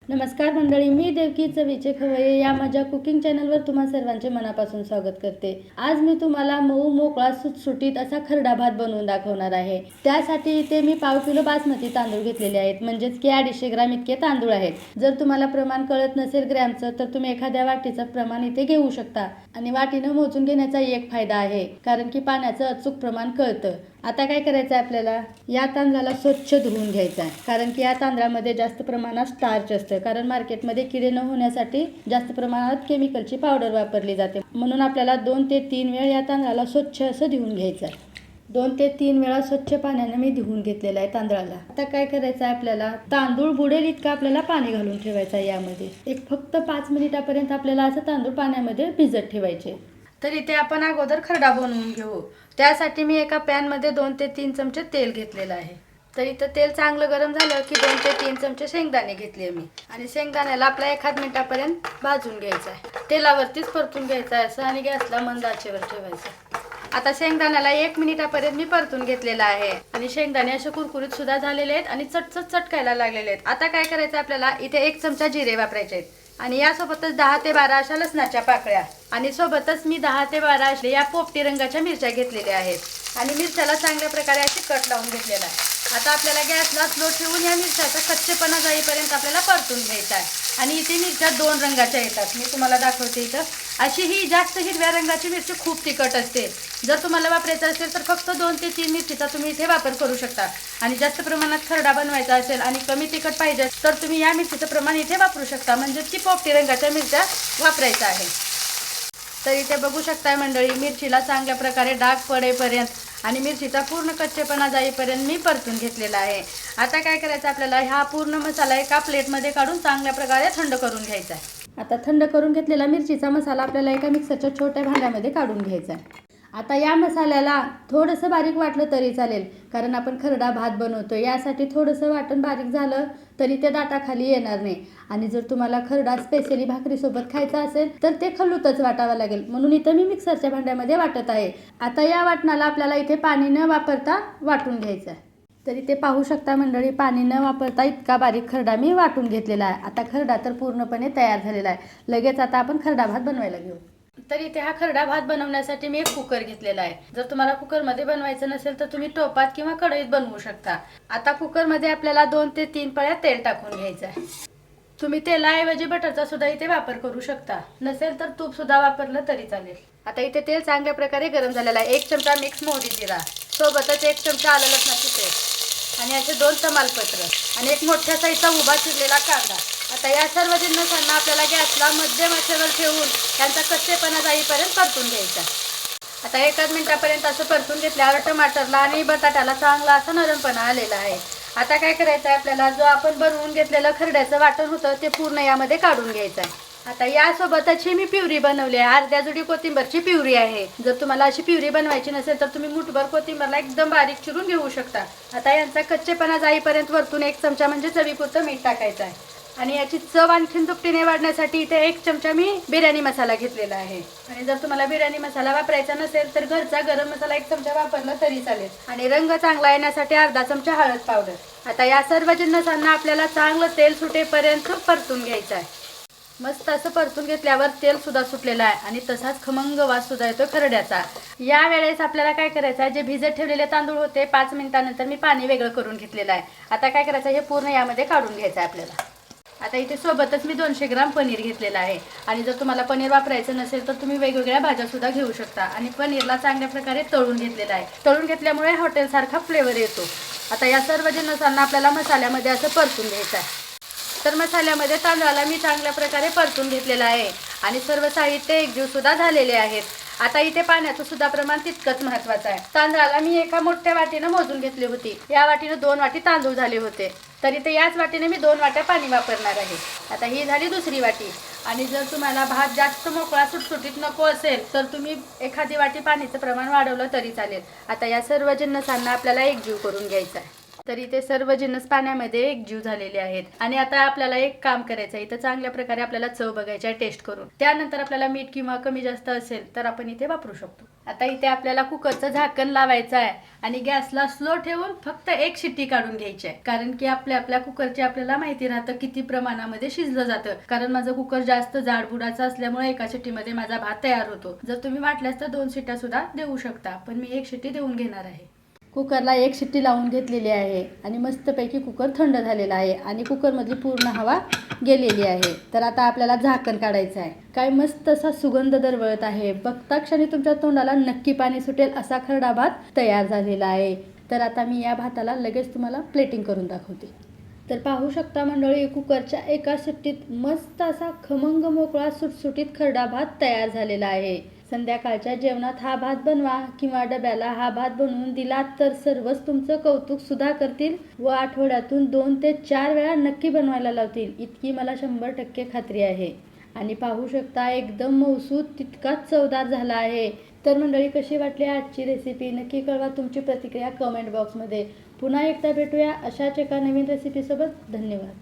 नमस्कार मंडळी, मी देवकी चवीचे खवय्ये या माझ्या कुकिंग चॅनलवर तुम्हा सर्वांचे मनापासून स्वागत करते। आज मी तुम्हाला मऊ मोकळा सुटसुटीत असा खरडा भात बनवून दाखवणार आहे। त्यासाठी इथे मी पाव किलो बासमती तांदूळ घेतलेले आहेत, म्हणजेच की 250 ग्रॅम इतके तांदूळ आहेत। जर तुम्हाला प्रमाण कळत नसेल ग्रॅमचं तर तुम्ही एखाद्या वाटीचं प्रमाण इथे घेऊ शकता। आणि वाटीनं मोजून घेण्याचा एक फायदा आहे, कारण की पाण्याचं अचूक प्रमाण कळतं। आता काय करायचं आहे, आपल्याला या तांदळाला स्वच्छ धुवून घ्यायचं आहे, कारण की या तांदळामध्ये जास्त प्रमाणात स्टार्च असतं। कारण मार्केटमध्ये किडे न होण्यासाठी जास्त प्रमाणात केमिकलची पावडर वापरली जाते, म्हणून आपल्याला 2 ते 3 वेळा या तांदळाला स्वच्छ असं धुवून घ्यायचं आहे। 2 ते 3 वेळा स्वच्छ पाण्याने मी धुवून घेतलेला आहे तांदळाला। आता काय करायचं आहे, आपल्याला तांदूळ बुडेल इतकं आपल्याला पाणी घालून ठेवायचं आहे। यामध्ये फक्त 5 मिनिटापर्यंत आपल्याला असं तांदूळ पाण्यामध्ये भिजत ठेवायचे। तर इथे आपण अगोदर खरडा बनवून घेऊ। त्यासाठी मी एका पॅनमध्ये 2 ते 3 चमचे तेल घेतलेलं आहे। तर इथं तेल चांगलं गरम झालं की 2 ते 3 चमचे शेंगदाणे घेतले मी, आणि शेंगदाण्याला आपला 1 मिनिटापर्यंत भाजून घ्यायचं आहे। तेलावरतीच परतून घ्यायचं आहे असं, आणि गॅसला मंद आचेवर ठेवायचं। आता शेंगदाण्याला 1 मिनिटापर्यंत मी परतून घेतलेला आहे, आणि शेंगदाणे असे कुरकुरीत सुद्धा झालेले आहेत आणि चटकायला लागलेले आहेत। आता काय करायचं, आपल्याला इथे 1 चमचा जिरे वापरायचे आहेत, आणि यासोबतच 10 ते 12 अशा लसणाच्या पाकळ्या, आणि सोबतच मी 10 ते 12 अशा या पोपटी रंगाच्या मिरच्या घेतलेल्या आहेत, आणि मिरच्याला चांगल्या प्रकारे अशी कट लावून घेतलेला आहे। आता आपल्याला गॅसला स्लो ठेवून या मिरच्याचा कच्चेपणा जाईपर्यंत आपल्याला परतून घ्यायचा आहे। आणि इथे मिरच्या 2 रंगाच्या येतात, मी तुम्हाला दाखवते। इथं अशी ही जास्त हिरव्या रंगाची मिरची खूप तिखट असते। जर तुम्हाला वापरायचं असेल तर फक्त 2 ते 3 मिरचीचा तुम्ही इथे वापर करू शकता, आणि जास्त प्रमाणात खरडा बनवायचा असेल आणि कमी तिखट पाहिजे तर तुम्ही या मिरचीचं प्रमाण इथे वापरू शकता, म्हणजे की पोपटी रंगाच्या मिरच्या वापरायच्या आहे। तर इथे बघू शकताय मंडळी, मिरचीला चांगल्या प्रकारे डाग पडेपर्यंत आणि मिरचीचा पूर्ण कच्चेपणा जाईपर्यंत मी परतून घेतलेला आहे। आता काय करायचं, आपल्याला हा पूर्ण मसाला एका प्लेटमध्ये काढून चांगल्या प्रकारे थंड करून घ्यायचा आहे। आता थंड करून घेतलेला मिरचीचा मसाला आपल्याला एका मिक्सरच्या छोट्या भांड्यामध्ये काढून घ्यायचा आहे। आता या मसाल्याला थोडंसं बारीक वाटलं तरी चालेल, कारण आपण खरडा भात बनवतो, यासाठी थोडंसं वाटण बारीक झालं तरी ते दाताखाली येणार नाही। आणि जर तुम्हाला खरडा स्पेशली भाकरीसोबत खायचा असेल तर ते खलूतच वाटावं लागेल, म्हणून इथं मी मिक्सरच्या भांड्यामध्ये वाटत आहे। आता या वाटणाला आपल्याला इथे पाणी न वापरता वाटून घ्यायचं आहे। तर इथे पाहू शकता मंडळी, पाणी न वापरता इतका बारीक खरडा मी वाटून घेतलेला आहे। आता खरडा तर पूर्णपणे तयार झालेला आहे। लगेच आता आपण खरडा भात बनवायला घेऊ। तर इथे हा खरडा भात बनवण्यासाठी मी 1 कुकर घेतलेला आहे। जर तुम्हाला कुकरमध्ये बनवायचं नसेल तर तुम्ही टोपात किंवा कढईत बनवू शकता। आता कुकरमध्ये आपल्याला 2 ते 3 पळ्या तेल टाकून घ्यायचं आहे। तुम्ही तेलाऐवजी बटरचा सुद्धा इथे वापर करू शकता, नसेल तर तूप सुद्धा वापरलं तरी चालेल। आता इथे तेल चांगल्या प्रकारे गरम झालेला आहे। 1 चमचा मिक्स मोहरी जिरा, सोबतच 1 चमचा आलं लसणाची पेस्ट, आणि असे 2 तमालपत्र, आणि 1 मोठ्या साईजचा उभा चिरलेला कांदा। आता या सर्व जिन्नसांना आपल्याला गॅसला मध्यम आचेवर ठेवून त्यांचा कच्चेपणा जाईपर्यंत परतून घ्यायचा। आता 1 मिनिटापर्यंत असं परतून घेतल्यावर टमाटरला आणि बटाट्याला चांगला असा नरमपणा आलेला आहे। आता काय करायचं आहे, आपल्याला जो आपण बनवून घेतलेलं खरड्याचं वाटण होतं ते पूर्ण यामध्ये काढून घ्यायचं आहे। आता यासोबतच मी प्युरी बनवली आहे, अर्ध्या जुडी कोथिंबरची प्युरी आहे। जर तुम्हाला अशी प्युरी बनवायची नसेल तर तुम्ही मुठभर कोथिंबरला एकदम बारीक चिरून घेऊ शकता। आता यांचा कच्चेपणा जाईपर्यंत वरतून 1 चमचा म्हणजे चवीपुरतं मीठ टाकायचं आहे, आणि याची चव आणखीन दुपटीने वाढण्यासाठी इथे 1 चमचा मी बिर्याणी मसाला घेतलेला आहे। आणि जर तुम्हाला बिर्याणी मसाला वापरायचा नसेल तर घरचा गरम मसाला 1 चमचा वापरला तरी चालेल, आणि रंग चांगला येण्यासाठी अर्धा चमचा हळद पावडर। आता या सर्व जिन्नसांना आपल्याला चांगलं तेल सुटेपर्यंत परतून घ्यायचं आहे। मस्त असं परतून घेतल्यावर तेल सुद्धा सुटलेलं आहे, आणि तसाच खमंग वास सुद्धा येतो खरड्याचा। या वेळेस आपल्याला काय करायचं आहे, जे भिजत ठेवलेले तांदूळ होते 5 मिनिटानंतर मी पाणी वेगळं करून घेतलेलं आहे। आता काय करायचं, हे पूर्ण यामध्ये काढून घ्यायचं आहे आपल्याला। आता इथे सोबतच मी 200 ग्रॅम पनीर घेतलेला आहे, आणि जर तुम्हाला पनीर वापरायचं नसेल तर तुम्ही वेगवेगळ्या भाज्या सुद्धा घेऊ शकता। आणि पनीरला चांगल्या प्रकारे तळून घेतलेला आहे, तळून घेतल्यामुळे हॉटेलसारखा फ्लेवर येतो। आता या सर्व जिन्नसांना आपल्याला मसाल्यामध्ये असं परतून घ्यायचं आहे। तर मसाल्यामध्ये तांदळाला मी चांगल्या प्रकारे परतून घेतलेला आहे, आणि सर्व साहित्य एकजीव सुद्धा झालेले आहेत। आता इथे पाण्याचं सुद्धा प्रमाण तितकंच महत्त्वाचं आहे। तांदळाला मी एका मोठ्या वाटीनं मोजून घेतली होती, या वाटीनं 2 वाटी तांदूळ झाले होते, तर इथे याच वाटीने मी 2 वाट्या पाणी वापरणार आहे। आता ही झाली दुसरी वाटी, आणि जर तुम्हाला भात जास्त मोकळा सुटसुटीत नको असेल तर तुम्ही एखादी वाटी पाण्याचं प्रमाण वाढवलं तरी चालेल। आता या सर्व जिन्नसांना आपल्याला एकजीव करून घ्यायचं आहे। तर इथे सर्व जिन्नस पाण्यामध्ये एकजीव झालेले आहेत. आणि आता आपल्याला एक काम करायचं आहे, इथं चांगल्या प्रकारे आपल्याला चव बघायची आहे, टेस्ट करून. त्यानंतर आपल्याला मीठ किंवा कमी जास्त असेल तर आपण इथे वापरू शकतो. आता इथे आपल्याला कुकरचं झाकण लावायचं आहे आणि गॅसला स्लो ठेवून फक्त एक शिट्टी काढून घ्यायची आहे. कारण की आपल्या कुकरची आपल्याला माहिती राहतं किती प्रमाणामध्ये शिजलं जातं. कारण माझं कुकर जास्त जाडबुडाचं असल्यामुळे एका शिट्टीमध्ये माझा भात तयार होतो. जर तुम्ही वाटल्यास तर 2 शिट्ट्या सुद्धा देऊ शकता, पण मी 1 शिट्टी देऊन घेणार आहे. कुकरला 1 शिट्टी लावून घेतलेली आहे आणि मस्तपैकी कुकर थंड झालेला आहे आणि कुकरमधली पूर्ण हवा गेलेली आहे. तर आता आपल्याला झाकण काढायचं आहे. काय मस्त असा सुगंध दरवळत आहे. बघता क्षणी तुमच्या तोंडाला नक्की पाणी सुटेल असा खरडा भात तयार झालेला आहे. तर आता मी या भाताला लगेच तुम्हाला प्लेटिंग करून दाखवते. तर पाहू शकता मंडळी, कुकरच्या एका शिट्टीत मस्त असा खमंग मोकळा सुटसुटीत खरडा भात तयार झालेला आहे. संध्याकाळच्या जेवणात हा भात बनवा किंवा डब्याला हा भात बनवून दिलात तर सर्वच तुमचं कौतुक सुद्धा करतील व आठवड्यातून 2 ते 4 वेळा नक्की बनवायला लावतील, इतकी मला 100% खात्री आहे. आणि पाहू शकता एकदम मऊसूत तितकाच चवदार झाला आहे. तर मंडळी, कशी वाटली आजची रेसिपी नक्की कळवा तुमची प्रतिक्रिया कमेंट बॉक्समध्ये. पुन्हा एकदा भेटूया अशाच एका नवीन रेसिपीसोबत. धन्यवाद.